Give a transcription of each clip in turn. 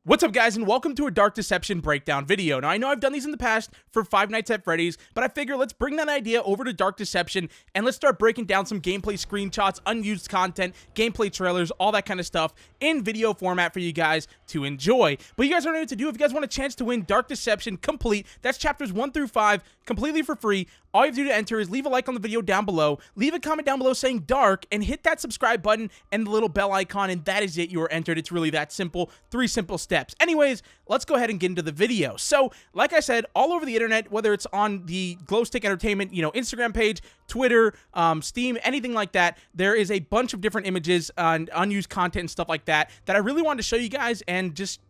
What's up, guys, and welcome to a Dark Deception breakdown video. Now, I know I've done these in the past for Five Nights at Freddy's, but I figure let's bring that idea over to Dark Deception and let's start breaking down some gameplay screenshots, unused content, gameplay trailers, all that kind of stuff in video format for you guys to enjoy. But you guys already know what to do. If you guys want a chance to win Dark Deception complete, that's chapters 1 through 5, completely for free. All you have to do to enter is leave a like on the video down below, leave a comment down below saying dark, and hit that subscribe button and the little bell icon, and that is it. You are entered. It's really that simple. 3 simple steps. Anyways, let's go ahead and get into the video. So, like I said, all over the internet, whether it's on the Glowstick Entertainment, Instagram page, Twitter, Steam, anything like that, there is a bunch of different images and unused content and stuff like that that I really wanted to show you guys and just,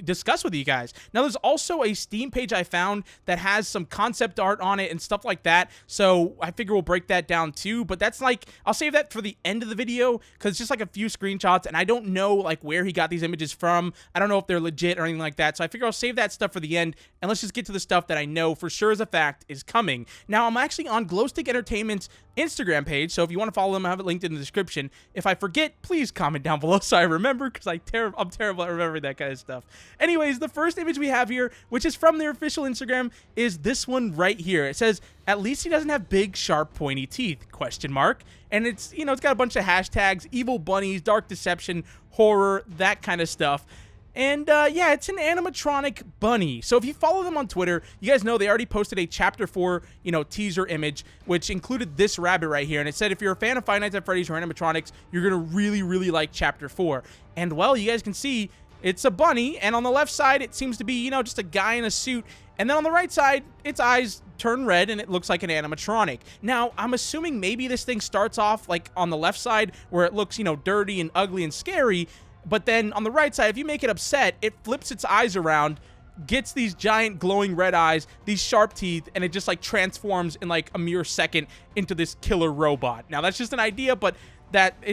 discuss with you guys. Now, there's also a Steam page I found that has some concept art on it and stuff like that, so I figure we'll break that down too, but that's I'll save that for the end of the video, because it's just a few screenshots, and I don't know, where he got these images from. I don't know if they're legit or anything like that, so I figure I'll save that stuff for the end, and let's just get to the stuff that I know for sure as a fact is coming. Now, I'm actually on Glowstick Entertainment's Instagram page, so if you want to follow them, I have it linked in the description. If I forget, please comment down below so I remember, because I'm terrible at remembering that kind of stuff. Anyways, the first image we have here, which is from their official Instagram, is this one right here. It says, "At least he doesn't have big, sharp, pointy teeth, question mark." And it's, it's got a bunch of hashtags, evil bunnies, dark deception, horror, that kind of stuff. And, yeah, it's an animatronic bunny. So if you follow them on Twitter, you guys know they already posted a Chapter 4, teaser image, which included this rabbit right here. And it said, if you're a fan of Five Nights at Freddy's or animatronics, you're going to really, really like Chapter 4. And, well, you guys can see it's a bunny. And on the left side, it seems to be, just a guy in a suit. And then on the right side, its eyes turn red and it looks like an animatronic. Now, I'm assuming maybe this thing starts off, on the left side, where it looks, dirty and ugly and scary. But then on the right side, if you make it upset, it flips its eyes around, gets these giant glowing red eyes, these sharp teeth, and it just transforms in a mere second into this killer robot. Now, that's just an idea, but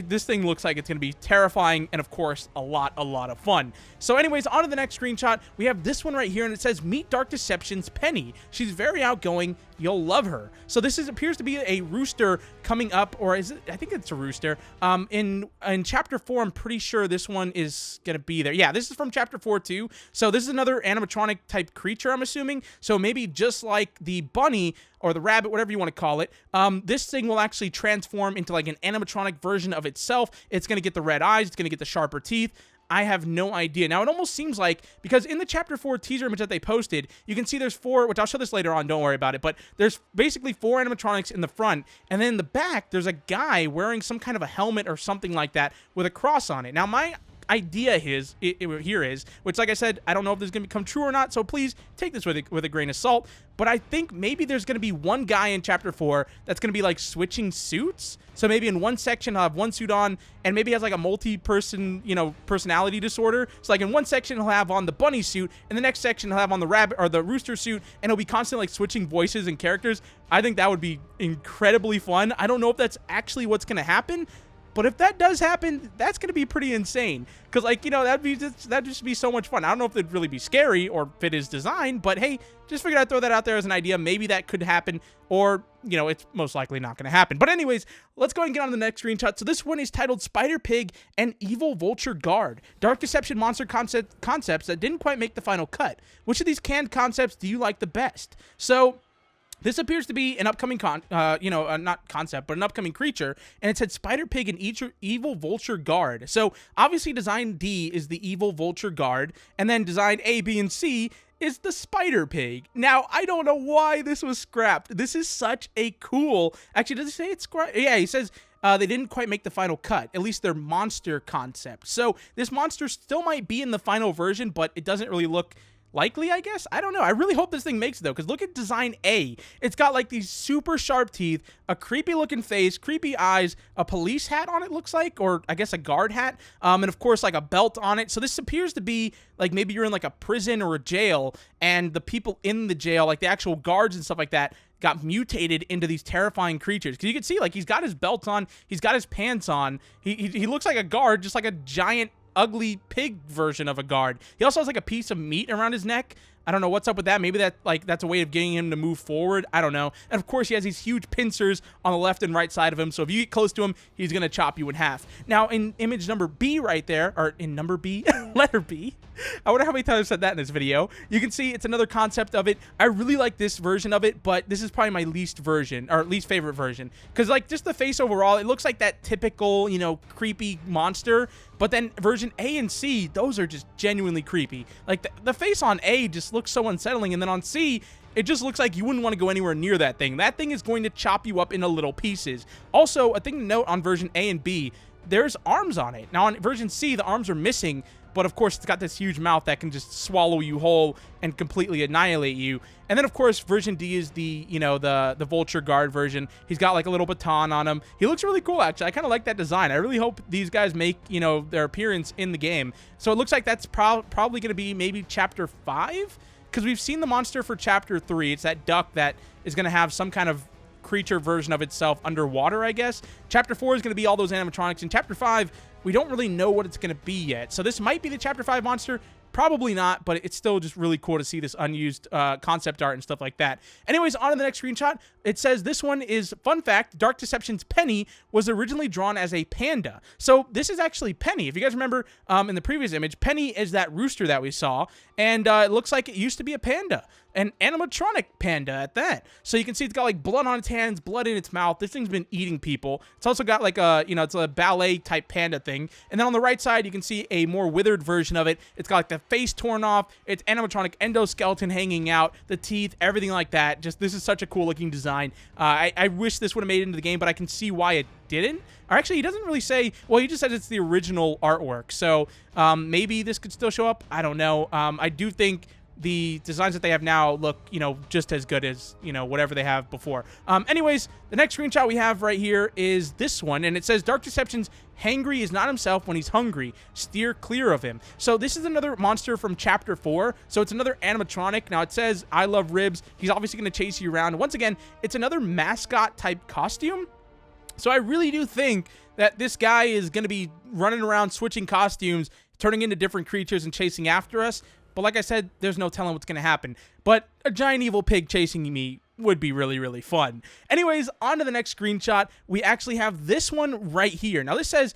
this thing looks like it's going to be terrifying and, of course, a lot of fun. So anyways, on to the next screenshot. We have this one right here, and it says, "Meet Dark Deception's Penny. She's very outgoing. You'll love her." So this appears to be a rooster coming up, or is it? I think it's a rooster. In Chapter 4, I'm pretty sure this one is going to be there. Yeah, this is from Chapter 4 too. So this is another animatronic type creature, I'm assuming. So maybe just like the bunny or the rabbit, whatever you want to call it, this thing will actually transform into an animatronic version of itself. It's going to get the red eyes. It's going to get the sharper teeth. I have no idea. Now, it almost seems like, because in the Chapter 4 teaser image that they posted, you can see there's 4, which I'll show this later on, don't worry about it, but there's basically 4 animatronics in the front, and then in the back, there's a guy wearing some kind of a helmet or something like that with a cross on it. Now, my idea here is, which, like I said, I don't know if this is going to become true or not, so please take this with a grain of salt, but I think maybe there's going to be one guy in Chapter 4 that's going to be switching suits. So maybe in one section he'll have one suit on, and maybe he has a multi-person, personality disorder. So in one section he'll have on the bunny suit, and the next section he'll have on the rabbit or the rooster suit, and he'll be constantly switching voices and characters. I think that would be incredibly fun. I don't know if that's actually what's going to happen, but if that does happen, that's going to be pretty insane. Because, that'd just be so much fun. I don't know if it'd really be scary or fit his design, but hey, just figured I'd throw that out there as an idea. Maybe that could happen, or, it's most likely not going to happen. But anyways, let's go ahead and get on to the next screenshot. So this one is titled Spider Pig and Evil Vulture Guard. Dark Deception monster concepts that didn't quite make the final cut. Which of these canned concepts do you like the best? So this appears to be an upcoming not concept, but an upcoming creature, and it said Spider Pig and Evil Vulture Guard. So obviously design D is the Evil Vulture Guard, and then design A, B, and C is the Spider Pig. Now, I don't know why this was scrapped. This is such a cool... Actually, does it say it's scrapped? Yeah, he says they didn't quite make the final cut, at least their monster concept. So this monster still might be in the final version, but it doesn't really look likely, I guess. I don't know. I really hope this thing makes it, though, because look at design A. It's got these super sharp teeth, a creepy looking face, creepy eyes, a police hat on it, looks like, or I guess a guard hat, and of course a belt on it. So this appears to be maybe you're in a prison or a jail, and the people in the jail, the actual guards and stuff like that, got mutated into these terrifying creatures. Because you can see he's got his belt on, he's got his pants on, he looks like a guard, just like a giant ugly pig version of a guard. He also has a piece of meat around his neck. I don't know what's up with that. Maybe that's a way of getting him to move forward. I don't know. And of course, he has these huge pincers on the left and right side of him. So if you get close to him, he's going to chop you in half. Now, in image number B right there, or in number B, letter B, I wonder how many times I've said that in this video. You can see it's another concept of it. I really like this version of it, but this is probably my least favorite version. Because, like, just the face overall, it looks like that typical, you know, creepy monster. But then version A and C, those are just genuinely creepy. Like, the face on A just looks so unsettling, and then on C, it just looks like you wouldn't want to go anywhere near that thing. That thing is going to chop you up into little pieces. Also, a thing to note on version A and B, there's arms on it. Now, on version C, the arms are missing, but of course, it's got this huge mouth that can just swallow you whole and completely annihilate you. And then, of course, version D is the, you know, the vulture guard version. He's got like a little baton on him. He looks really cool, actually. I kind of like that design. I really hope these guys make, you know, their appearance in the game. So it looks like that's probably going to be maybe chapter 5, because we've seen the monster for chapter 3. It's that duck that is going to have some kind of creature version of itself underwater, I guess. Chapter 4 is going to be all those animatronics. In chapter 5, we don't really know what it's going to be yet. So this might be the chapter 5 monster. Probably not, but it's still just really cool to see this unused concept art and stuff like that. Anyways, on to the next screenshot. It says this one is, fun fact, Dark Deception's Penny was originally drawn as a panda. So this is actually Penny. If you guys remember in the previous image, Penny is that rooster that we saw, and it looks like it used to be a panda. An animatronic panda at that. So you can see it's got like blood on its hands, blood in its mouth. This thing's been eating people. It's also got like a, you know, it's a ballet type panda thing. And then on the right side, you can see a more withered version of it. It's got like the face torn off. It's animatronic endoskeleton hanging out, the teeth, everything like that. Just, this is such a cool looking design. I wish this would have made it into the game, but I can see why it didn't. Or actually, he doesn't really say, well, he just says it's the original artwork. So maybe this could still show up. I don't know. I do think the designs that they have now look, you know, just as good as, you know, whatever they have before. Anyways, the next screenshot we have right here is this one, and it says Dark Deception's Hangry is not himself when he's hungry. Steer clear of him. So this is another monster from chapter 4. So it's another animatronic. Now it says, I love ribs. He's obviously going to chase you around. Once again, it's another mascot type costume. So I really do think that this guy is going to be running around switching costumes, turning into different creatures and chasing after us. But like I said, there's no telling what's going to happen. But a giant evil pig chasing me would be really, really fun. Anyways, on to the next screenshot. We actually have this one right here. Now this says,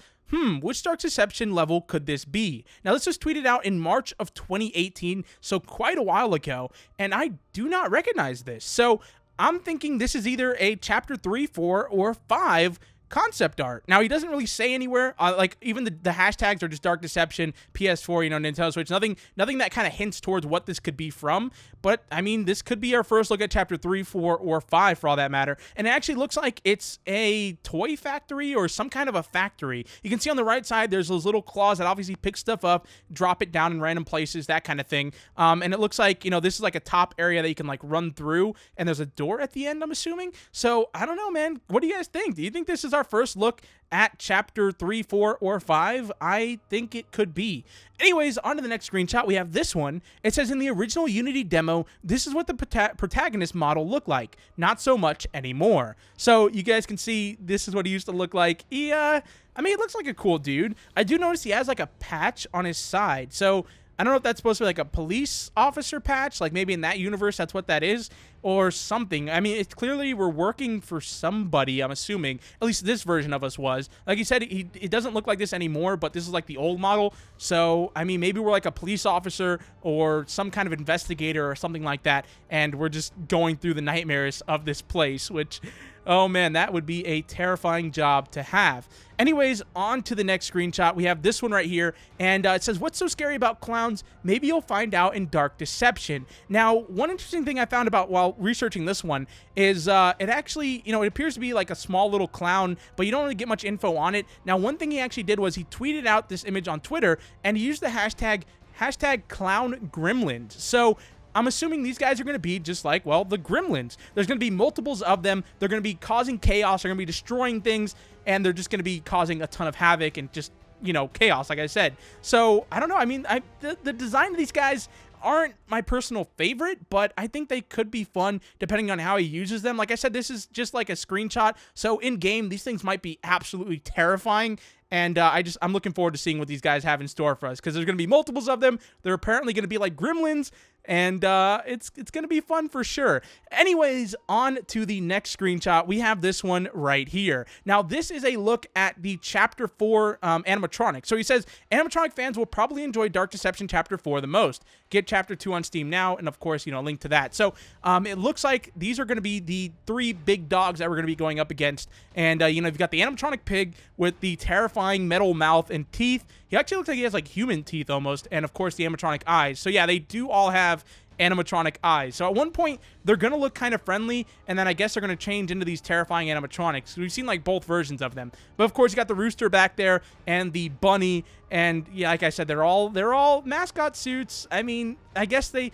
which Dark Deception level could this be? Now this was tweeted out in March of 2018, so quite a while ago. And I do not recognize this. So I'm thinking this is either a chapter 3, 4, or 5 concept art. Now, he doesn't really say anywhere, like, even the hashtags are just Dark Deception, PS4, you know, Nintendo Switch, nothing that kind of hints towards what this could be from, but, I mean, this could be our first look at chapter 3, 4, or 5, for all that matter, and it actually looks like it's a toy factory, or some kind of a factory. You can see on the right side, there's those little claws that obviously pick stuff up, drop it down in random places, that kind of thing, and it looks like, you know, this is like a top area that you can, like, run through, and there's a door at the end, I'm assuming, so, I don't know, man, what do you guys think? Do you think this is our first look at chapter 3, 4, or 5? I think it could be. Anyways, on to the next screenshot. We have this one. It says in the original Unity demo, this is what the protagonist model looked like. Not so much anymore. So you guys can see this is what he used to look like. I mean, it looks like a cool dude. I do notice he has like a patch on his side. So I don't know if that's supposed to be like a police officer patch, like maybe in that universe that's what that is, or something. I mean, it's clearly we're working for somebody, I'm assuming. At least this version of us was. Like he said, it doesn't look like this anymore, but this is like the old model. So, I mean, maybe we're like a police officer or some kind of investigator or something like that, and we're just going through the nightmares of this place, which, oh man, that would be a terrifying job to have. Anyways, on to the next screenshot. We have this one right here, and it says, what's so scary about clowns? Maybe you'll find out in Dark Deception. Now, one interesting thing I found about while researching this one is it actually, you know, it appears to be like a small little clown, but you don't really get much info on it. Now, one thing he actually did was he tweeted out this image on Twitter, and he used the hashtag clown gremlins. So I'm assuming these guys are going to be just like, well, the gremlins. There's going to be multiples of them. They're going to be causing chaos. They're going to be destroying things, and they're just going to be causing a ton of havoc and just, you know, chaos, like I said. So, I don't know. I mean, the design of these guys aren't my personal favorite, but I think they could be fun depending on how he uses them. Like I said, this is just like a screenshot. So, in-game, these things might be absolutely terrifying. And I'm looking forward to seeing what these guys have in store for us, because there's going to be multiples of them. They're apparently going to be like gremlins. and it's going to be fun for sure. Anyways, on to the next screenshot. We have this one right here. Now, this is a look at the Chapter 4 animatronic. So he says, animatronic fans will probably enjoy Dark Deception Chapter 4 the most. Get Chapter 2 on Steam now, and of course, a link to that. So it looks like these are going to be the 3 big dogs that we're going to be going up against. And, you've got the animatronic pig with the terrifying metal mouth and teeth. He actually looks like he has like human teeth almost, and of course the animatronic eyes. So yeah, they do all have animatronic eyes. So at one point, they're going to look kind of friendly, and then I guess they're going to change into these terrifying animatronics. We've seen like both versions of them. But of course, you got the rooster back there and the bunny, and yeah, like I said, they're all mascot suits. I mean, I guess they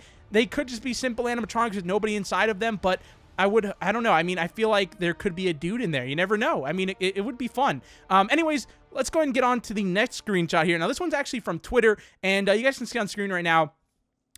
could just be simple animatronics with nobody inside of them, but I don't know. I mean, I feel like there could be a dude in there. You never know. I mean, it would be fun. Anyways, let's go ahead and get on to the next screenshot here. Now, this one's actually from Twitter, and you guys can see on screen right now,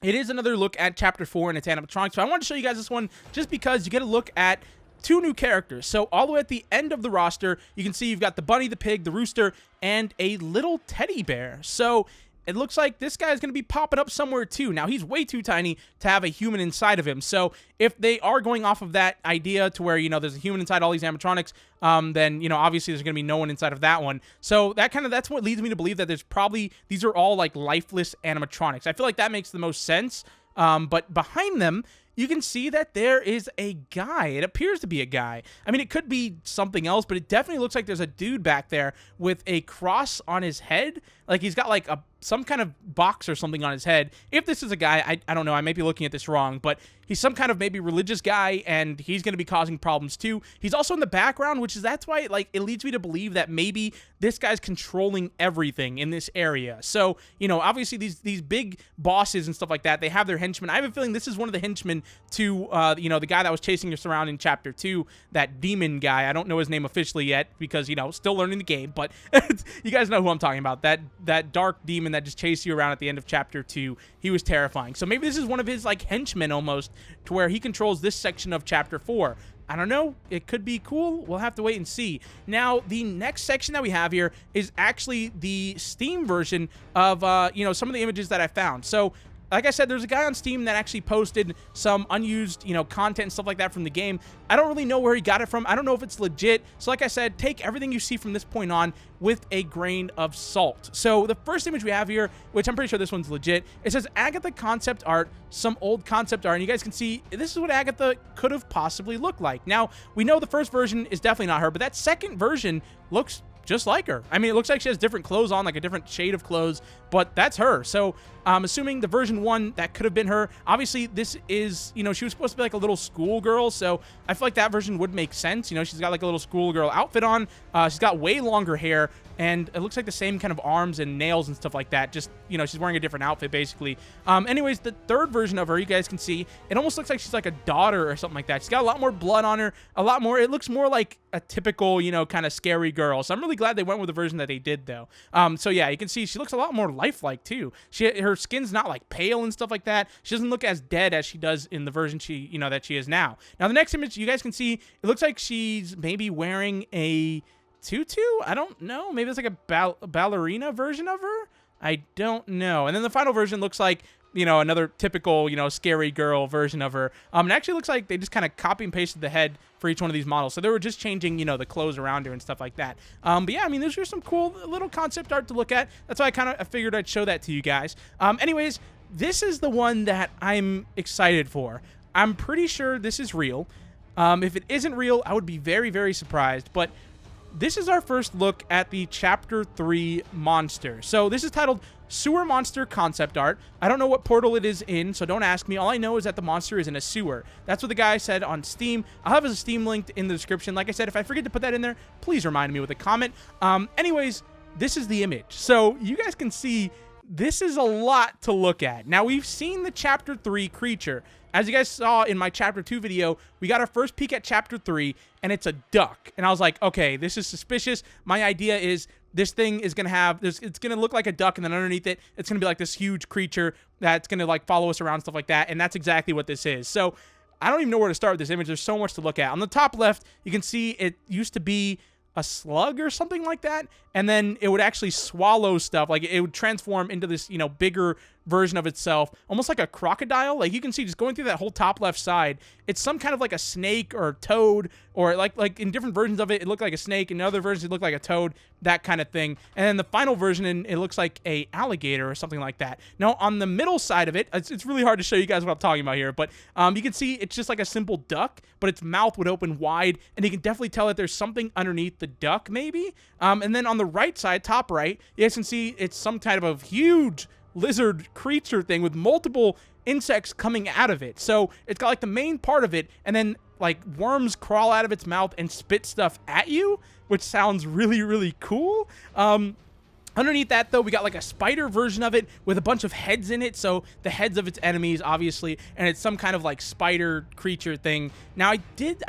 it is another look at Chapter 4 and its animatronics. So I wanted to show you guys this one just because you get a look at 2 new characters. So all the way at the end of the roster, you can see you've got the bunny, the pig, the rooster, and a little teddy bear. So it looks like this guy is going to be popping up somewhere too. Now, he's way too tiny to have a human inside of him. So if they are going off of that idea to where, there's a human inside all these animatronics, then, obviously there's going to be no one inside of that one. So that's what leads me to believe that these are all like lifeless animatronics. I feel like that makes the most sense. But behind them, you can see that there is a guy. It appears to be a guy. I mean, it could be something else, but it definitely looks like there's a dude back there with a cross on his head. Like he's got like some kind of box or something on his head. If this is a guy, I don't know. I might be looking at this wrong, but he's some kind of maybe religious guy, and he's going to be causing problems too. He's also in the background, that's why it leads me to believe that maybe this guy's controlling everything in this area. So, obviously these big bosses and stuff like that, they have their henchmen. I have a feeling this is one of the henchmen to, the guy that was chasing us around in Chapter 2, that demon guy. I don't know his name officially yet because, still learning the game, but you guys know who I'm talking about. That dark demon that just chased you around at the end of Chapter 2. He was terrifying. So maybe this is one of his like henchmen almost, to where he controls this section of Chapter 4. I don't know. It could be cool. We'll have to wait and see. Now, the next section that we have here is actually the Steam version of, some of the images that I found. So, like I said, there's a guy on Steam that actually posted some unused, content and stuff like that from the game. I don't really know where he got it from. I don't know if it's legit. So like I said, take everything you see from this point on with a grain of salt. So the first image we have here, which I'm pretty sure this one's legit, it says Agatha concept art, some old concept art. And you guys can see this is what Agatha could have possibly looked like. Now, we know the first version is definitely not her, but that second version looks just like her. I mean, it looks like she has different clothes on, like a different shade of clothes, but that's her. So I'm assuming the version 1, that could have been her. Obviously, this is, she was supposed to be like a little schoolgirl, so I feel like that version would make sense. She's got like a little schoolgirl outfit on. She's got way longer hair, and it looks like the same kind of arms and nails and stuff like that. Just, she's wearing a different outfit, basically. Anyways, the third version of her, you guys can see, it almost looks like she's like a daughter or something like that. She's got a lot more blood on her, it looks more like a typical, kind of scary girl. So I'm really glad they went with the version that they did, though. So yeah, you can see she looks a lot more lifelike, too. Her skin's not like pale and stuff like that. She doesn't look as dead as she does in the version that she is now. Now, the next image, you guys can see, it looks like she's maybe wearing a tutu? I don't know. Maybe it's like a ballerina version of her? I don't know. And then the final version looks like, another typical, scary girl version of her. It actually looks like they just kind of copy and pasted the head for each one of these models. So they were just changing, the clothes around her and stuff like that. But yeah, I mean, those are some cool little concept art to look at. That's why I figured I'd show that to you guys. Anyways, this is the one that I'm excited for. I'm pretty sure this is real. If it isn't real, I would be very, very surprised. But this is our first look at the Chapter 3 monster. So this is titled Sewer Monster Concept Art. I don't know what portal it is in, so don't ask me. All I know is that the monster is in a sewer. That's what the guy said on Steam. I'll have his Steam linked in the description. Like I said, if I forget to put that in there, please remind me with a comment. Anyways, this is the image. So you guys can see this is a lot to look at. Now, we've seen the Chapter 3 creature. As you guys saw in my Chapter 2 video, we got our first peek at Chapter 3, and it's a duck. And I was like, okay, this is suspicious. My idea is this thing is going to have, it's going to look like a duck, and then underneath it, it's going to be like this huge creature that's going to like follow us around and stuff like that. And that's exactly what this is. So I don't even know where to start with this image. There's so much to look at. On the top left, you can see it used to be a slug or something like that, and then it would actually swallow stuff. Like, it would transform into this, bigger version of itself, almost like a crocodile. Like you can see just going through that whole top left side, it's some kind of like a snake or a toad, or like in different versions of it, it looked like a snake. In other versions, it looked like a toad, that kind of thing. And then the final version, it looks like a alligator or something like that. Now, on the middle side of it, it's really hard to show you guys what I'm talking about here, but you can see it's just like a simple duck, but its mouth would open wide, and you can definitely tell that there's something underneath the duck, maybe. And then on the right side, top right, you guys can see it's some type of huge lizard creature thing with multiple insects coming out of it. So it's got like the main part of it, and then like worms crawl out of its mouth and spit stuff at you, which sounds really, really cool. Underneath that, though, we got like a spider version of it with a bunch of heads in it. So the heads of its enemies, obviously, and it's some kind of like spider creature thing. Now, I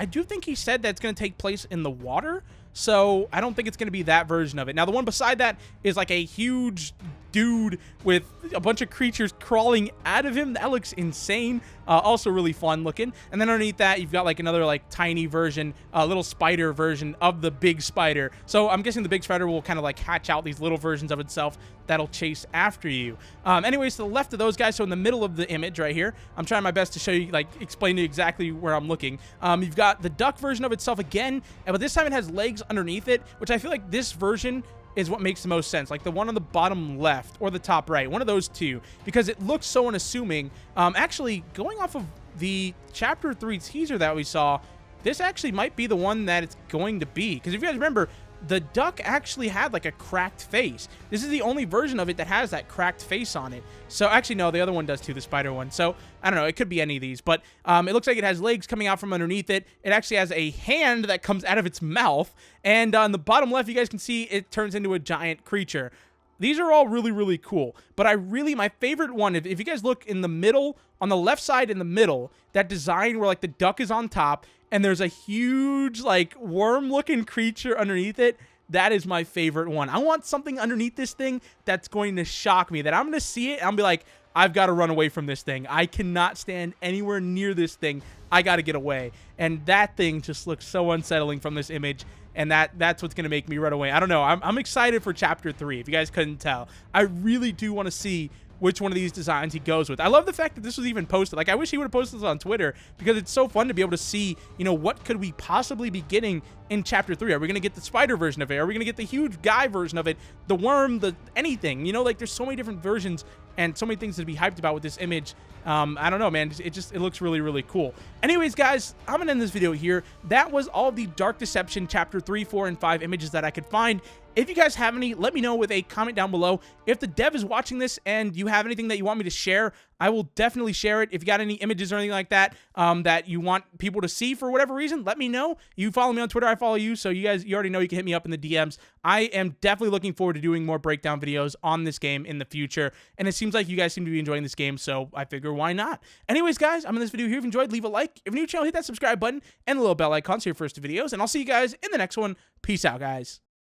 do think he said that it's going to take place in the water. So I don't think it's going to be that version of it. Now, the one beside that is like a huge dude with a bunch of creatures crawling out of him. That looks insane. Also really fun looking. And then underneath that, you've got like another like tiny version, a little spider version of the big spider. So I'm guessing the big spider will kind of like hatch out these little versions of itself that'll chase after you. Anyways, to the left of those guys, so in the middle of the image right here, I'm trying my best to show you, like explain to you exactly where I'm looking. You've got the duck version of itself again, but this time it has legs underneath it, which I feel like this version is what makes the most sense, like the one on the bottom left or the top right, one of those two, because it looks so unassuming. Actually, going off of the Chapter 3 teaser that we saw, this actually might be the one that it's going to be, because if you guys remember, the duck actually had like a cracked face. This is the only version of it that has that cracked face on it. So actually, no, the other one does too, the spider one. So I don't know, it could be any of these, but it looks like it has legs coming out from underneath it. It actually has a hand that comes out of its mouth. And on the bottom left, you guys can see it turns into a giant creature. These are all really, really cool. But my favorite one, if you guys look in the middle, on the left side in the middle, that design where like the duck is on top and there's a huge like worm-looking creature underneath it, that is my favorite one. I want something underneath this thing that's going to shock me, that I'm going to see it and I'll be like, I've got to run away from this thing. I cannot stand anywhere near this thing. I got to get away. And that thing just looks so unsettling from this image. And that's what's going to make me run away. I don't know. I'm excited for Chapter 3, if you guys couldn't tell. I really do want to see which one of these designs he goes with. I love the fact that this was even posted. Like, I wish he would have posted this on Twitter, because it's so fun to be able to see, you know, what could we possibly be getting in Chapter 3? Are we going to get the spider version of it? Are we going to get the huge guy version of it? The worm, the anything? You know, like, there's so many different versions and so many things to be hyped about with this image. I don't know, man. It looks really, really cool. Anyways, guys, I'm going to end this video here. That was all the Dark Deception Chapter 3, 4, and 5 images that I could find. If you guys have any, let me know with a comment down below. If the dev is watching this and you have anything that you want me to share, I will definitely share it. If you got any images or anything like that that you want people to see for whatever reason, let me know. You follow me on Twitter, I follow you, so you already know you can hit me up in the DMs. I am definitely looking forward to doing more breakdown videos on this game in the future, and it seems like you guys seem to be enjoying this game, so I figure why not? Anyways, guys, I'm in this video here. If you enjoyed, leave a like. If you're new to the channel, hit that subscribe button and the little bell icon so your first videos, and I'll see you guys in the next one. Peace out, guys.